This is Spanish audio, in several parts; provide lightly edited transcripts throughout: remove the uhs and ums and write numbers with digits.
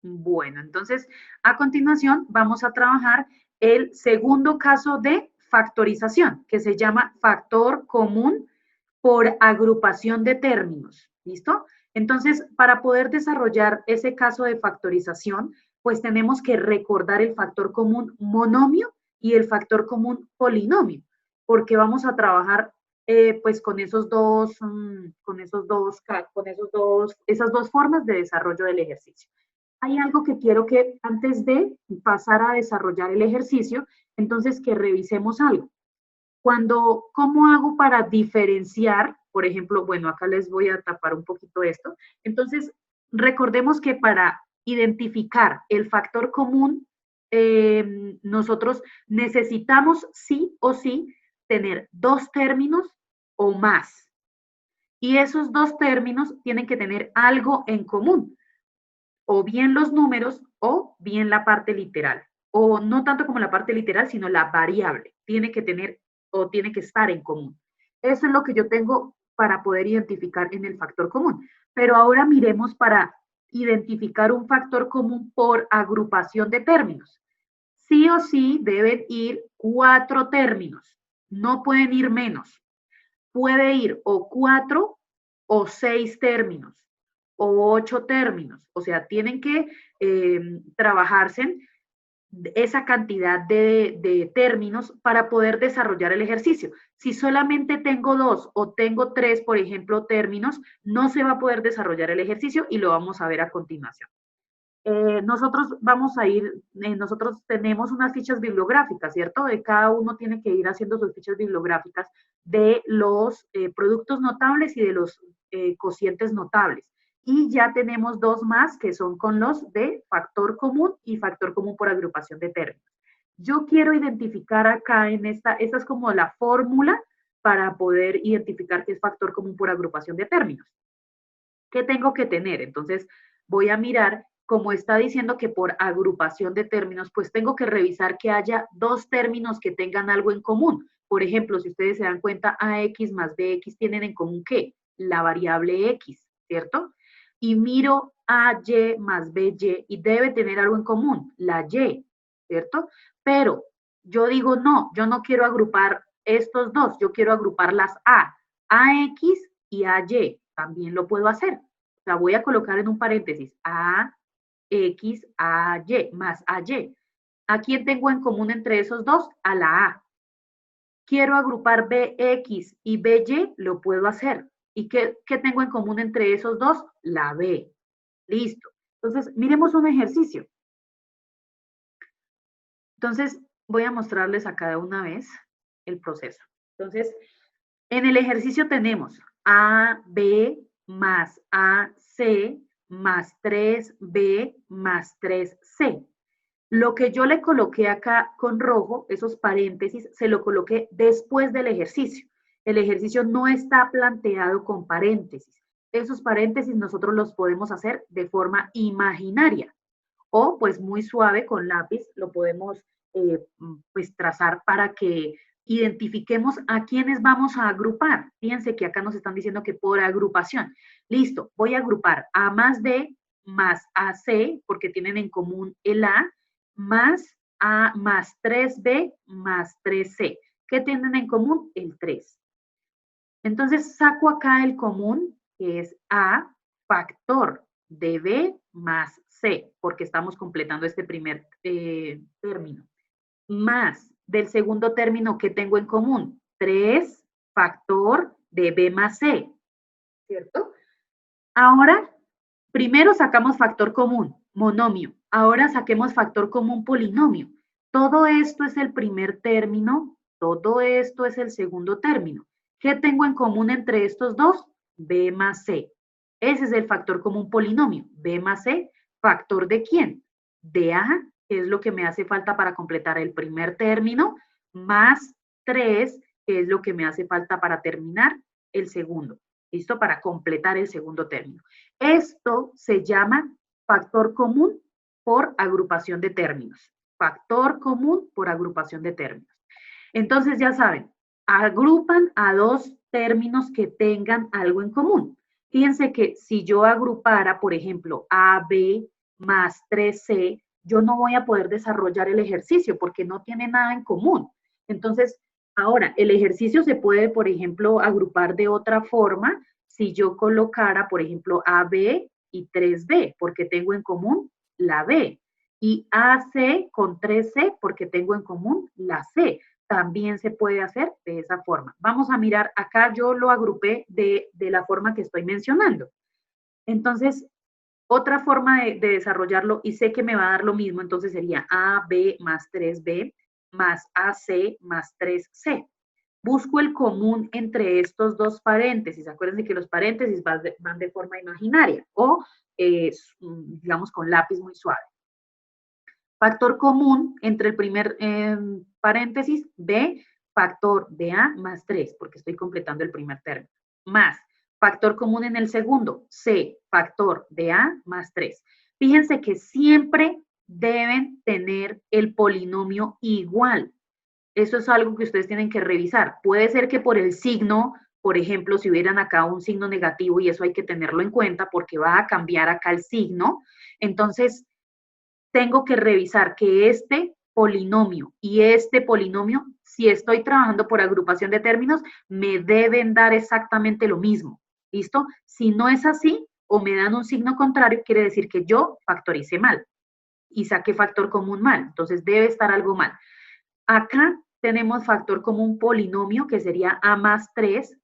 Bueno, entonces a continuación vamos a trabajar el segundo caso de factorización, que se llama factor común por agrupación de términos. ¿Listo? Entonces, para poder desarrollar ese caso de factorización, pues tenemos que recordar el factor común monomio y el factor común polinomio, porque vamos a trabajar pues con esas dos formas de desarrollo del ejercicio. Hay algo que quiero que antes de pasar a desarrollar el ejercicio, entonces que revisemos algo. ¿Cómo hago para diferenciar? Por ejemplo, bueno, acá les voy a tapar un poquito esto. Entonces, recordemos que para identificar el factor común, nosotros necesitamos sí o sí tener dos términos o más. Y esos dos términos tienen que tener algo en común, o bien los números o bien la parte literal. O no tanto como la parte literal, sino la variable. Tiene que tener o tiene que estar en común. Eso es lo que yo tengo para poder identificar en el factor común. Pero ahora miremos para identificar un factor común por agrupación de términos. Sí o sí deben ir 4 términos, no pueden ir menos. Puede ir o 4 o 6 términos o 8 términos. O sea, tienen que trabajarse esa cantidad de términos para poder desarrollar el ejercicio. Si solamente tengo 2 o tengo 3, por ejemplo, términos, no se va a poder desarrollar el ejercicio y lo vamos a ver a continuación. Nosotros tenemos unas fichas bibliográficas, ¿cierto? De cada uno tiene que ir haciendo sus fichas bibliográficas de los productos notables y de los cocientes notables. Y ya tenemos dos más que son con los de factor común y factor común por agrupación de términos. Yo quiero identificar acá esta es como la fórmula para poder identificar qué es factor común por agrupación de términos. ¿Qué tengo que tener? Entonces, voy a mirar, como está diciendo que por agrupación de términos, pues tengo que revisar que haya dos términos que tengan algo en común. Por ejemplo, si ustedes se dan cuenta, AX más BX tienen en común ¿qué? La variable X, ¿cierto? Y miro AY más BY y debe tener algo en común, la Y, ¿cierto? Pero yo digo, no, yo no quiero agrupar estos dos, yo quiero agrupar las AX y AY, también lo puedo hacer. O sea, voy a colocar en un paréntesis AX, AY más AY. ¿A quién tengo en común entre esos dos? A la A. Quiero agrupar BX y BY, lo puedo hacer. ¿Y qué tengo en común entre esos dos? La B. Listo. Entonces, miremos un ejercicio. Entonces, voy a mostrarles acá de una vez el proceso. Entonces, en el ejercicio tenemos AB más AC más 3B más 3C. Lo que yo le coloqué acá con rojo, esos paréntesis, se lo coloqué después del ejercicio. El ejercicio no está planteado con paréntesis. Esos paréntesis nosotros los podemos hacer de forma imaginaria o pues muy suave con lápiz lo podemos pues trazar para que identifiquemos a quiénes vamos a agrupar. Fíjense que acá nos están diciendo que por agrupación. Listo, voy a agrupar A más D más AC, porque tienen en común el A, más A más 3B más 3C. ¿Qué tienen en común? El 3. Entonces saco acá el común, que es A factor de B más C, porque estamos completando este primer término. Más del segundo término que tengo en común, 3 factor de B más C, ¿cierto? Ahora, primero sacamos factor común, monomio. Ahora saquemos factor común, polinomio. Todo esto es el primer término, todo esto es el segundo término. ¿Qué tengo en común entre estos dos? B más C. Ese es el factor común polinomio. B más C, ¿factor de quién? De A, que es lo que me hace falta para completar el primer término, más 3, que es lo que me hace falta para terminar el segundo. ¿Listo? Para completar el segundo término. Esto se llama factor común por agrupación de términos. Factor común por agrupación de términos. Entonces, ya saben, agrupan a dos términos que tengan algo en común. Fíjense que si yo agrupara, por ejemplo, A, B más 3C, yo no voy a poder desarrollar el ejercicio porque no tiene nada en común. Entonces, ahora, el ejercicio se puede, por ejemplo, agrupar de otra forma si yo colocara, por ejemplo, AB y 3B, porque tengo en común la B, y AC con 3C, porque tengo en común la C. También se puede hacer de esa forma. Vamos a mirar, acá yo lo agrupé de la forma que estoy mencionando. Entonces, otra forma de desarrollarlo, y sé que me va a dar lo mismo, entonces sería AB más 3B más AC más 3C. Busco el común entre estos dos paréntesis. Acuérdense que los paréntesis van de forma imaginaria o, digamos, con lápiz muy suave. Factor común entre el primer paréntesis, B, factor de A más 3, porque estoy completando el primer término, más factor común en el segundo, C, factor de A más 3. Fíjense que siempre deben tener el polinomio igual. Eso es algo que ustedes tienen que revisar. Puede ser que por el signo, por ejemplo, si hubieran acá un signo negativo, y eso hay que tenerlo en cuenta porque va a cambiar acá el signo, entonces tengo que revisar que este polinomio y este polinomio, si estoy trabajando por agrupación de términos, me deben dar exactamente lo mismo. ¿Listo? Si no es así o me dan un signo contrario, quiere decir que yo factoricé mal y saqué factor común mal. Entonces debe estar algo mal. Acá tenemos factor común polinomio, que sería A más 3,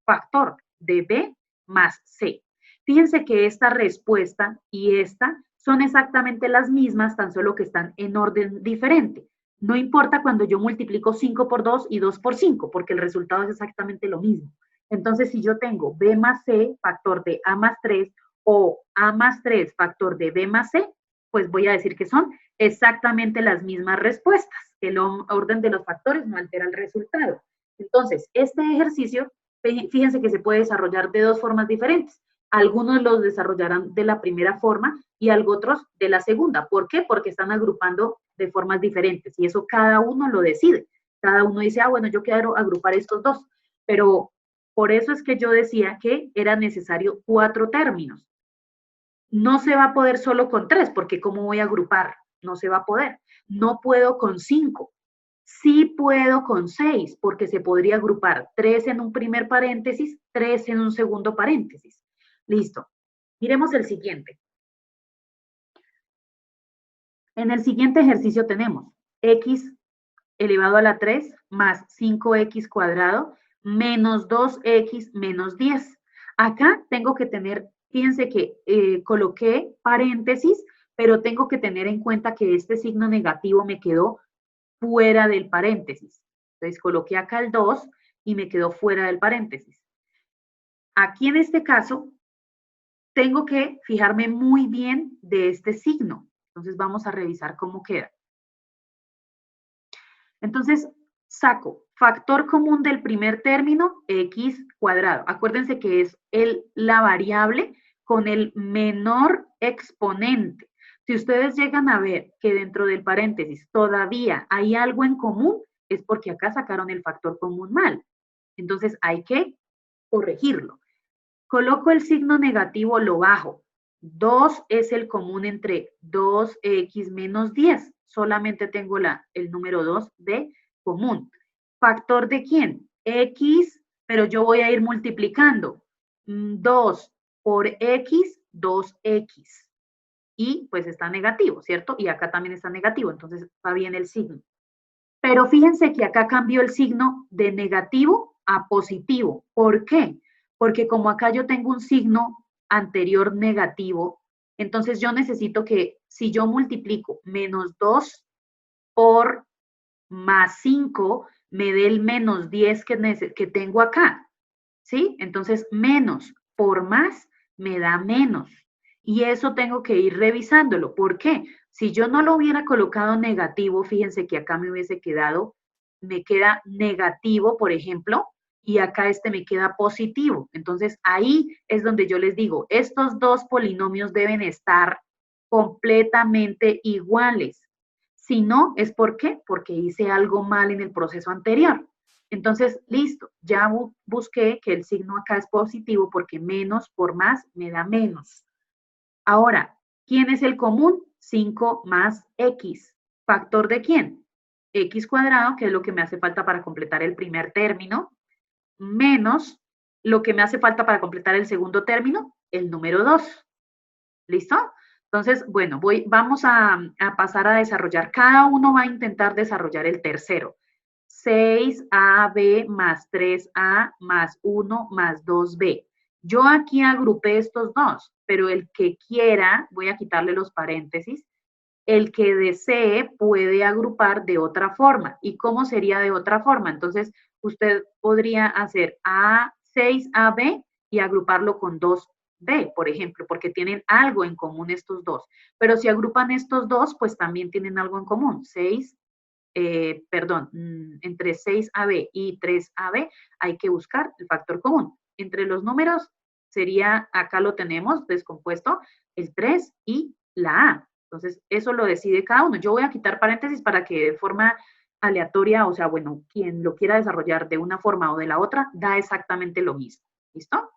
factor de B más C. Fíjense que esta respuesta y esta son exactamente las mismas, tan solo que están en orden diferente. No importa cuando yo multiplico 5 por 2 y 2 por 5, porque el resultado es exactamente lo mismo. Entonces, si yo tengo B más C, factor de A más 3, o A más 3, factor de B más C, pues voy a decir que son exactamente las mismas respuestas. El orden de los factores no altera el resultado. Entonces, este ejercicio, fíjense que se puede desarrollar de dos formas diferentes. Algunos los desarrollarán de la primera forma y otros de la segunda. ¿Por qué? Porque están agrupando de formas diferentes y eso cada uno lo decide. Cada uno dice, ah, bueno, yo quiero agrupar estos dos. Pero por eso es que yo decía que era necesario 4 términos. No se va a poder solo con 3, porque ¿cómo voy a agrupar? No se va a poder. No puedo con 5. Sí puedo con 6, porque se podría agrupar 3 en un primer paréntesis, 3 en un segundo paréntesis. Listo. Miremos el siguiente. En el siguiente ejercicio tenemos x elevado a la 3 más 5x cuadrado menos 2x menos 10. Acá tengo que tener, fíjense que coloqué paréntesis, pero tengo que tener en cuenta que este signo negativo me quedó fuera del paréntesis. Entonces coloqué acá el 2 y me quedó fuera del paréntesis. Aquí en este caso, tengo que fijarme muy bien de este signo. Entonces vamos a revisar cómo queda. Entonces, saco factor común del primer término, x cuadrado. Acuérdense que es la variable con el menor exponente. Si ustedes llegan a ver que dentro del paréntesis todavía hay algo en común, es porque acá sacaron el factor común mal. Entonces, hay que corregirlo. Coloco el signo negativo, lo bajo. 2 es el común entre 2x menos 10. Solamente tengo el número 2 de común. ¿Factor de quién? X, pero yo voy a ir multiplicando. 2 por x, 2x. Y pues está negativo, ¿cierto? Y acá también está negativo, entonces va bien el signo. Pero fíjense que acá cambió el signo de negativo a positivo. ¿Por qué? Porque como acá yo tengo un signo anterior negativo, entonces yo necesito que si yo multiplico menos 2 por más 5, me dé el menos 10 que tengo acá. ¿Sí? Entonces menos por más me da menos. Y eso tengo que ir revisándolo. ¿Por qué? Si yo no lo hubiera colocado negativo, fíjense que acá me hubiese quedado, me queda negativo, por ejemplo, y acá este me queda positivo. Entonces ahí es donde yo les digo, estos dos polinomios deben estar completamente iguales. Si no, ¿es por qué? Porque hice algo mal en el proceso anterior. Entonces, listo, ya busqué que el signo acá es positivo porque menos por más me da menos. Ahora, ¿Quién es el común? 5 más x. ¿Factor de quién? X cuadrado, que es lo que me hace falta para completar el primer término, menos lo que me hace falta para completar el segundo término, el número 2. ¿Listo? Entonces, bueno, vamos a pasar a desarrollar. Cada uno va a intentar desarrollar el tercero. 6ab más 3a más 1 más 2b. Yo aquí agrupé estos dos, pero el que quiera, voy a quitarle los paréntesis, el que desee puede agrupar de otra forma. ¿Y cómo sería de otra forma? Entonces, usted podría hacer A6AB y agruparlo con 2B, por ejemplo, porque tienen algo en común estos dos. Pero si agrupan estos dos, pues también tienen algo en común. Entre 6AB y 3AB hay que buscar el factor común. Entre los números sería, acá lo tenemos descompuesto, el 3 y la A. Entonces, eso lo decide cada uno. Yo voy a quitar paréntesis para que de forma aleatoria, o sea, bueno, quien lo quiera desarrollar de una forma o de la otra, da exactamente lo mismo. ¿Listo?